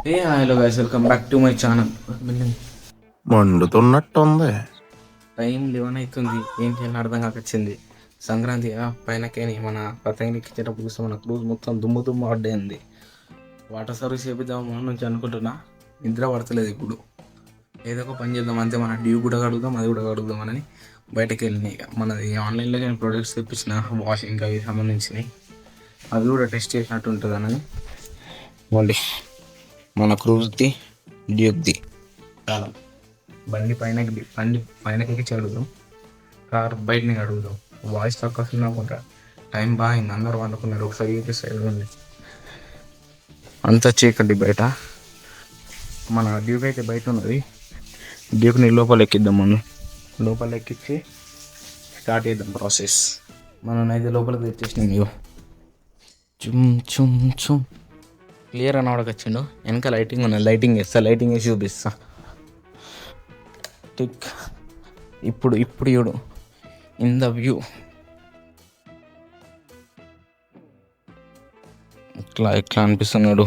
A hello guys, welcome back to my channel. మండుతున్నట్టుంది. Time 11 అవుతుంది. ఏం చేయాలని అర్థం కాకొచ్చింది. సంక్రాంతి పైనకేని మన పతంగికి ఇచ్చేటప్పుడు చూస్తే మన క్రూజ్ మొత్తం దుమ్ము దుమ్ము అడ్డైంది. వాటర్ సర్వీస్ చేపిద్దాం నుంచి అనుకుంటున్నా. నిద్ర పడతలేదు ఇప్పుడు. ఏదో ఒక పని చేద్దాం అంతే. మన డ్యూ కూడా కడుగుదాం, అది కూడా కడుగుదామని బయటకు వెళ్ళినాయి. మనది ఆన్లైన్లో నేను ప్రొడక్ట్స్ తెప్పించిన వాషింగ్ అవి సంబంధించినవి, అవి కూడా టెస్ట్ చేసినట్టు ఉంటుందని వాళ్ళు మన క్రూజ్ది డ్యూక్ది చాలా బండి పైనకి అడుగుదాం, కార్ బయటని అడుగుదాం. వాయిస్ తక్కువ వస్తుంది అనుకుంటా. టైం బాగా అందరూ అనుకున్నారు. ఒకసారి యూపీ సైడ్ ఉంది అంతా చీకటి బయట. మన డ్యూక్ అయితే బయట ఉన్నది. డ్యూక్ని లోపల ఎక్కిద్దాం. మనం లోపల ఎక్కించి స్టార్ట్ చేద్దాం ప్రాసెస్. మనం అయితే లోపలికి తెచ్చేసినాం. ఇగో చుమ్ చుమ్ చుమ్ క్లియర్ అని ఆడకొచ్చిండు. వెనక లైటింగ్ ఉన్నది. లైటింగ్ వేస్తా, లైటింగ్ వేసి చూపిస్తా. టిక్. ఇప్పుడు చూడు ఇన్ ద వ్యూ. ఎట్లా అనిపిస్తున్నాడు.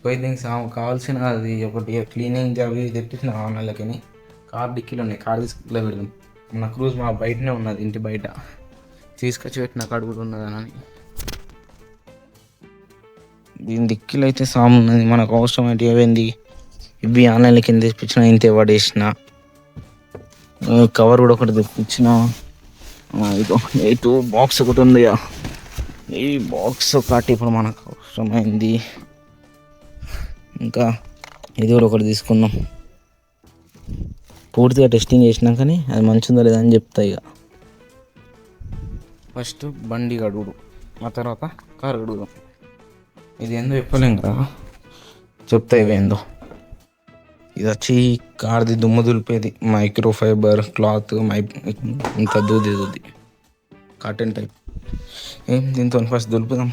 పోయి థింగ్స్ కావాల్సిన అది ఒకటి క్లీనింగ్ అవి తెప్పించిన ఆన్లైన్లకి. కార్ డిక్కీలు ఉన్నాయి, కార్ తీసుకులో పెడదాం. మన క్రూజ్ మా బయటనే ఉన్నది, ఇంటి బయట తీసుకొచ్చి పెట్టిన కాడు కూడా ఉన్నదని. దీని డిక్కీలు అయితే సాము ఉన్నది. మనకు అవసరం ఏంటి ఏమైంది, ఇవి ఆన్లైన్లో కింద తెప్పించిన, ఇంతే పడేసిన. కవర్ కూడా ఒకటి తెప్పించిన. ఇదో ఇటు బాక్స్ ఒకటి ఉంది. ఈ బాక్స్ ఒకటి ఇప్పుడు మనకు అవసరమైంది. ఇంకా ఇది కూడా ఒకటి తీసుకుందాం. పూర్తిగా టెస్టింగ్ చేసినాకని అది మంచిగా లేదా అని చెప్తా. ఇక ఫస్ట్ బండి గడుగుడు, ఆ తర్వాత కారు గడుగుదాం. ఇది ఏందో చెప్పలేం కదా, చెప్తా ఇవేందో. ఇది వచ్చి కార్ది దుమ్ము దులిపేది, మైక్రో ఫైబర్ క్లాత్, ఇంత దూది కాటన్ టైప్. ఏం దీంతో ఫస్ట్ దులుపుదాం.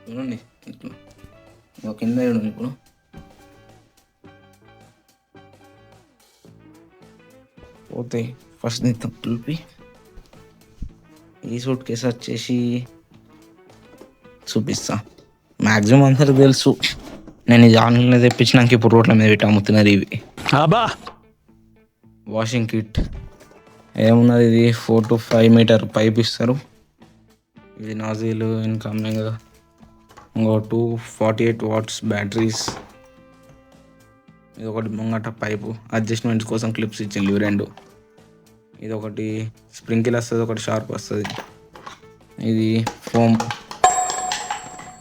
చూడండి ఇట్లా కింద చూడండి. ఇప్పుడు పోతే ఫస్ట్ దీంతో దులిపి ఈ సూట్ కేసు వచ్చేసి చూపిస్తా. మ్యాక్సిమం అందరికి తెలుసు, నేను ఇది ఆన్లైన్లో తెప్పించినాక ఇప్పుడు రోడ్ల మీద పెట్టి అమ్ముతున్నారు ఇవి. వాషింగ్ కిట్ ఏమున్నది, ఇది 4 to 5 మీటర్ పైప్ ఇస్తారు. ఇది నాజిల్ ఇన్కమింగ్. ఇంకో 248 watts బ్యాటరీస్. ఇది ఒకటి ముంగట పైపు, అడ్జస్ట్మెంట్స్ కోసం క్లిప్స్ ఇచ్చింది ఇవి రెండు. ఇది ఒకటి స్ప్రింకిల్ వస్తుంది, ఒకటి షార్ప్ వస్తుంది. ఇది ఫోమ్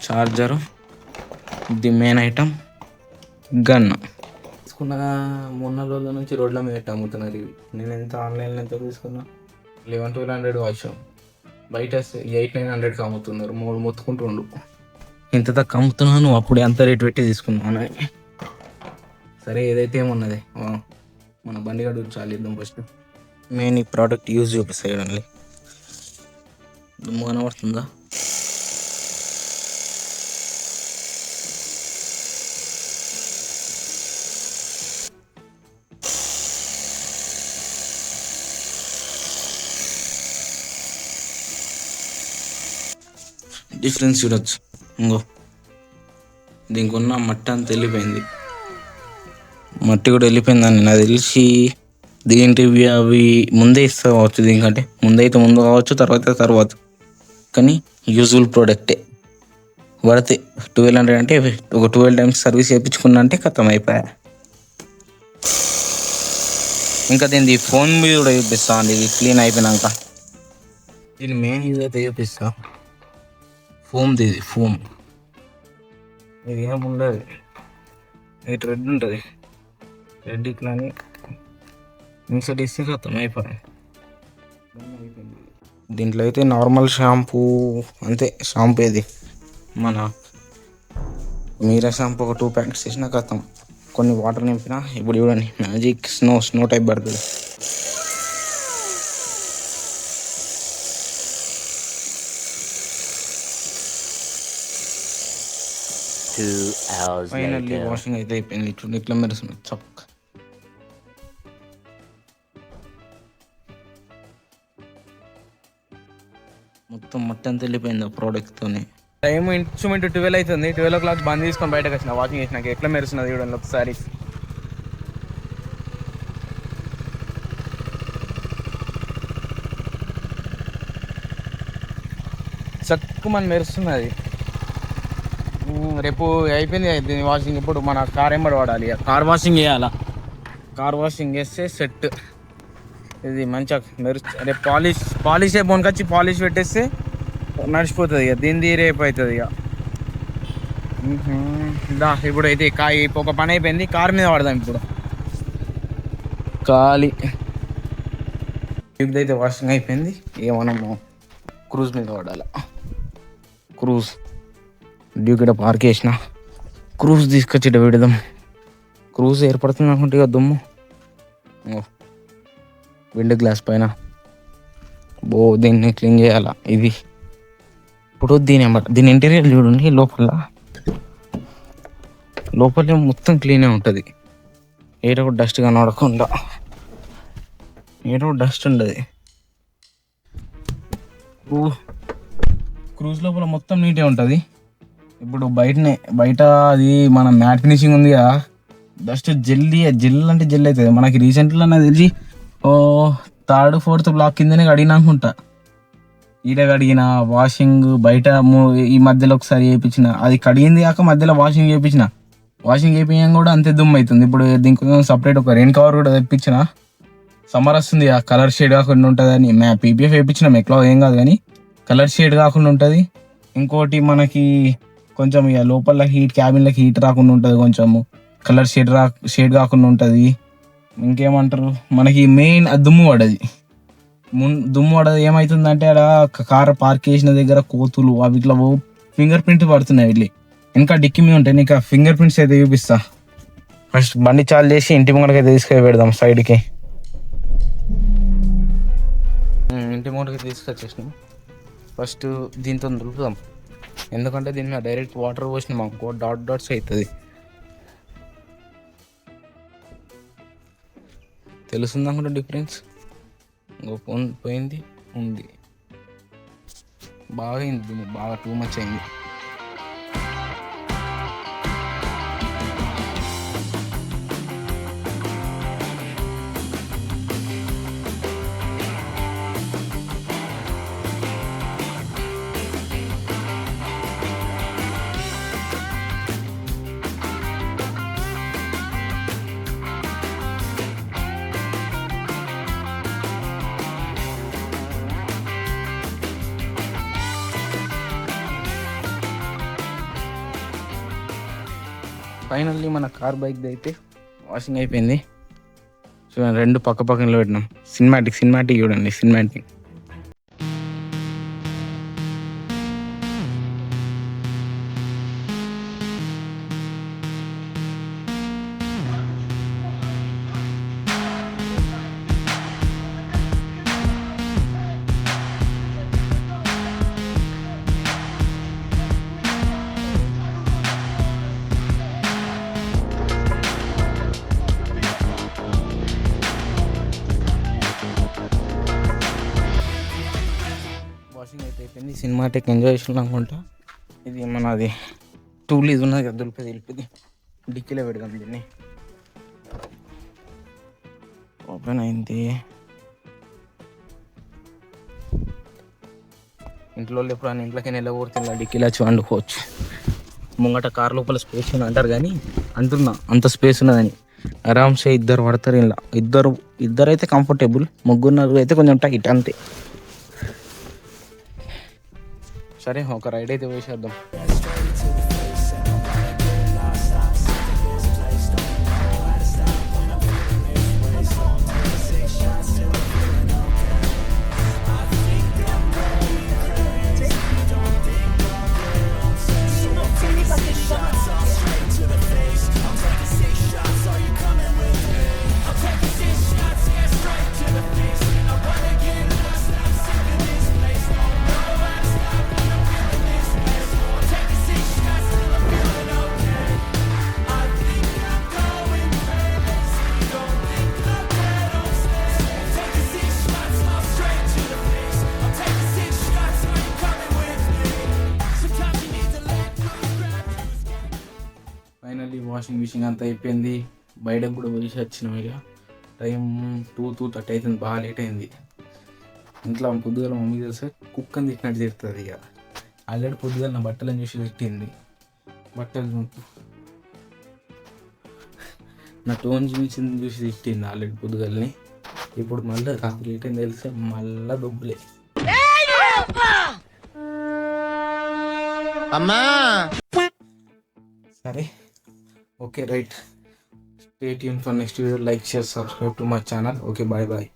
చార్జరు. ఇది మెయిన్ ఐటమ్ గన్. తీసుకున్న మొన్న రోజుల నుంచి రోడ్ల మీద పెట్టి అమ్ముతున్నారు ఇవి. నేను ఎంత ఆన్లైన్లో ఎంత తీసుకున్నా 1100-1200 వాచ్. బయట 800-900కి అమ్ముతున్నారు. మూడు మొత్తుకుంటుండు ఇంత తక్కువ అమ్ముతున్నాను, అప్పుడు ఎంత రేటు పెట్టి తీసుకున్నాను. సరే ఏదైతే ఏమున్నది, మన బండి గడు చాలిద్దాం ఫస్ట్. మెయిన్ ఈ ప్రోడక్ట్ యూజ్ చూపిస్తాయి చూడండి. దుమ్ము కనబడుతుందా? డిఫరెన్స్ చూడొచ్చు. ఇంకో దీనికి ఉన్న మట్టి అంతా వెళ్ళిపోయింది. మట్టి కూడా వెళ్ళిపోయిందని నాకు తెలిసి. దీంటివి అవి ముందే ఇస్తా కావచ్చు, దీనికంటే ముందైతే ముందు కావచ్చు, తర్వాత కానీ యూజ్ఫుల్ ప్రోడక్టే. పడితే 1200 అంటే ఒక 12 times సర్వీస్ చేయించుకున్నా అంటే ఖతం అయిపోయా. ఇంకా దీన్ని ఫోన్ మీద కూడా చూపిస్తా అండి, ఇది క్లీన్ అయిపోయినాక. దీని మెయిన్ యూజ్ అయితే చూపిస్తా. ఫోమ్ది, ఇది ఫోమ్. ఇది ఏముండదు, ఇటు రెడ్ ఉంటుంది. రెడ్ ఇట్లాని ఇన్సర్ట్ ఇస్తే ఖతం అయిపోయి. దీంట్లో అయితే నార్మల్ షాంపూ అంతే. షాంపూ ఇది మన మీరా షాంపూ ఒక 2 packets వేసినా ఖతం. కొన్ని వాటర్ నింపినా ఇప్పుడు చూడండి మ్యాజిక్ స్నో టైప్ పడుతుంది. ఫైనల్లీ వాషింగ్ అయితే అయిపోయింది. చూడండి ఇట్లా మెరుస్తుంది చక్. మొత్తం మట్టి అంతా వెళ్ళిపోయింది ఆ ప్రోడక్ట్తోనే. టైం ఇన్స్ట్రుమెంట్ 12 అవుతుంది. 12 o'clock బంద్ తీసుకొని బయటకు వచ్చిన వాకింగ్ చేసినాక ఎట్లా మెరుస్తున్నది చూడండి ఒకసారి. చక్కు మన మెరుస్తున్నది. రేపు అయిపోయింది దీని వాషింగ్. ఇప్పుడు మన కార్ ఎంబడి వాడాలి, కార్ వాషింగ్ చేయాలా. కార్ వాషింగ్ చేస్తే సెట్. ఇది మంచిగా రేపు పాలిష్ బోన్కొచ్చి పాలిష్ పెట్టేస్తే నడిచిపోతుంది ఇక. దీనిది రేపు అవుతుంది ఇక. ఇప్పుడు అయితే ఒక పని అయిపోయింది, కార్ మీద పడదాం ఇప్పుడు. ఖాళీ ఇదైతే వాషింగ్ అయిపోయింది, ఇక మనము క్రూజ్ మీద పడాలి. క్రూజ్ డ్యూక్ ఇక్కడ పార్క్ చేసిన, క్రూజ్ తీసుకొచ్చి పెడదాం. క్రూజ్ ఏర్పడుతుంది అనుకుంటే ఇక దుమ్ము విండో గ్లాస్ పైన. దీన్ని క్లీన్ చేయాలా. ఇది ఇప్పుడు దీని ఇంటీరియర్ చూడండి. లోపల మొత్తం క్లీనే ఉంటుంది, ఏదో డస్ట్ కనబడకుండా. ఏదో డస్ట్ ఉండదు. క్రూజ్ లోపల మొత్తం నీట్గా ఉంటుంది. ఇప్పుడు బయట అది మన మ్యాట్ ఫినిషింగ్ ఉంది కదా, డస్ట్ జెల్ అంటే జెల్ అవుతుంది. మనకి రీసెంట్లో నాకు తెలిసి 3rd 4th బ్లాక్ కిందనే కడిగిన అనుకుంటా. ఈడ కడిగిన వాషింగ్ బయట ఈ మధ్యలో ఒకసారి చేయించిన, అది కడిగింది కాక మధ్యలో వాషింగ్ చేయించిన కూడా అంతే దుమ్ము అవుతుంది. ఇప్పుడు దీనికోసం సపరేట్ ఒక రెయిన్ కవర్ కూడా తెప్పించిన. సమ్మర్ వస్తుంది, ఆ కలర్ షేడ్ కాకుండా ఉంటుంది అని పీపీఎఫ్ వేయించిన. మెక్లో ఏం కాదు కానీ కలర్ షేడ్ కాకుండా ఉంటుంది. ఇంకోటి మనకి కొంచెం ఇక లోపల క్యాబిన్లకి హీట్ రాకుండా ఉంటుంది, కొంచెము కలర్ షేడ్ కాకుండా ఉంటుంది. ఇంకేమంటారు, మనకి మెయిన్ దుమ్ము పడది. ఏమవుతుందంటే అక్కడ కార్ పార్క్ చేసిన దగ్గర కోతులు అవి ఇట్లా ఫింగర్ ప్రింట్ పడుతున్నాయి. వెళ్ళి ఇంకా డిక్కీ మీద ఉంటాయి. నీకు ఫింగర్ ప్రింట్స్ అయితే చూపిస్తా. ఫస్ట్ బండి చాలు చేసి ఇంటి ముంగడికి తీసుకొని పెడదాం సైడ్కి. ఇంటి ముంగడికి తీసుకొచ్చేసినాం. ఫస్ట్ దీంతో దులుపుదాం, ఎందుకంటే దీని మీద డైరెక్ట్ వాటర్ పోసినాం అనుకో డాట్స్ అవుతుంది. తెలుస్తుంది అనుకుంటా డిఫరెన్స్. పోయింది ఉంది, బాగా అయింది, బాగా టూ మచ్ అయింది. ఫైనల్లీ మన కార్ బైక్ది అయితే వాషింగ్ అయిపోయింది. చూడండి, 2 పక్క పక్కనలో పెట్టినాం. సినిమాటిక్ చూడండి, సినిమాటిక్. వాషింగ్ అయితే అయిపోయింది. సినిమాటిక్ ఎంజాయ్ చేసిన అనుకుంటా. ఇది మనది టూల్ ఇది ఉన్నది కదా, దులిపేది డిక్కీలో పెడదాం. దీన్ని ఓపెన్ అయింది. ఇంట్లో ఎప్పుడైనా ఇంట్లోకి వెళ్ళకూడుతుంది, డిక్కీలో వచ్చి వండుకోవచ్చు. ముంగట కార్ లోపల స్పేస్ ఉంది అంటారు కానీ అంత స్పేస్ ఉన్నదని ఆరామ్సే 2 పడతారు. ఇలా ఇద్దరు అయితే కంఫర్టబుల్, 3 అయితే కొంచెం టైట్ అంతే. సరే, ఒక రైడ్ అయితే వేసేద్దాం. వాషింగ్ మిషన్ అంతా అయిపోయింది. బయటకు కూడా పోయి వచ్చినాం. ఇక టైం 2:30 అవుతుంది. బాగా లేట్ అయింది. ఇంట్లో పొద్దుగాల మమ్మీ తెలిసే కుక్కని తిట్టినట్టు తిడుతుంది. ఇక ఆల్రెడీ పొద్దుగాల నా బట్టలను చూసి తిట్టింది. బట్టలు నా టోన్ చూసింది చూసి తిట్టింది ఆల్రెడీ పొద్దుగాలని. ఇప్పుడు మళ్ళీ రాత్రి లేట్ అయింది తెలిసే మళ్ళా దొబ్బులే. అమ్మా సరే, okay, right. Stay tune for next video. Like, share, subscribe to my channel. Okay, bye bye.